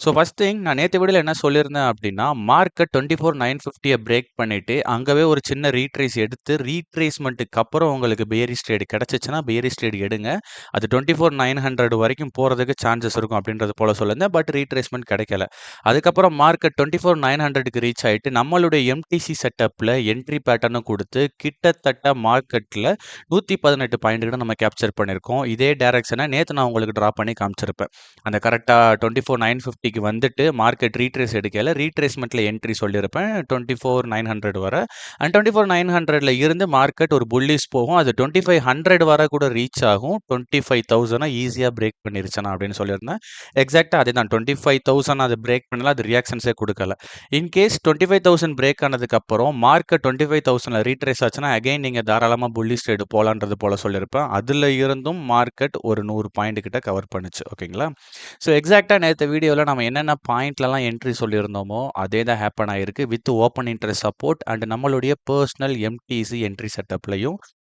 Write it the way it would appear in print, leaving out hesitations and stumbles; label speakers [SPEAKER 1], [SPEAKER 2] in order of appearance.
[SPEAKER 1] So first thing நான் நேத்து வீடியோல என்ன சொல்லியிருந்தேன் அப்டின்னா, மார்க்கெட் 24,950 பிரேக் பண்ணிட்டு, அங்கவே ஒரு சின்ன ரீட்ரேஸ் எடுத்து, ரீட்ரேஸ்மென்ட்க்கு அப்புறம் உங்களுக்கு பியரிஷ் ட்ரேட் கிடைச்சுச்சுன்னா, பியரிஷ் ட்ரேட் எடுங்க. அது 24,900 வரைக்கும் போறதுக்கு சான்சஸ் இருக்கும் அப்டின்றது போல சொல்லியிருந்தேன். பட் ரீட்ரேஸ்மென்ட் கிடைக்கல. அதுக்கப்புறம் மார்க்கெட் 24,900க்கு ரீச் ஆயிட்டு, நம்மளுடைய எம்டிசி செட்டப்ல என்ட்ரி பேட்டர்னும் குடுத்து, கிட்டத்தட்ட மார்க்கெட்ல 118 பாயிண்ட் கிட்ட நம்ம கேப்சர் பண்ணியிருக்கோம். இதே டைரக்ஷன நேத்து நான் உங்களுக்கு டிரா பண்ணி காமிச்சிருப்பேன். அந்த கரெக்ட்டா 24,950க்கு வந்துட்டு மார்க்கெட் ரீட்ரேஸ் எடுக்கையில ரீட்ரேஸ்மென்ட்ல என்ட்ரி சொல்லியிருப்பேன் 24,900 வர. அண்ட் 24,900ல இருந்து மார்க்கெட் ஒரு புல்லிஷ் போகும். அது 2500 வர கூட ரீச் ஆகும். 25,000 ஈஸியா பிரேக் பண்ணிருச்சுண்ணா அப்படின்னு சொல்லியிருந்தேன். எக்ஸாக்ட்டா அதேதான் 25,000 அது பிரேக் பண்ணல. அது ரியாக்ஷன்ஸே குடுக்கல. இன்கேஸ் 25,000 பிரேக் ஆனதுக்கு அப்புறம் மார்க்கெட் 25,000ல ரீட்ரேஸ் ஆச்சுன்னா அகைன் நீங்க தாராளமா புல்லிஷ் ட்ரேட் போலான்றது போல சொல்லியிருப்பேன். அதுல இருந்தும் மார்க்கெட் ஒரு 100 பாயிண்ட் கிட்ட கவர் பண்ணுச்சு. ஓகேங்களா? ஸோ எக்ஸாக்ட்டா நேத்து வீடியோல நம்ம என்னென்ன பாயிண்ட்லலாம் என்ட்ரி சொல்லியிருந்தோமோ, அதே தான் ஹேப்பன் ஆயிருக்கு. With open interest support and நம்மளுடைய பெர்சனல் எம்டிசி என்ட்ரி செட்டப்லயும்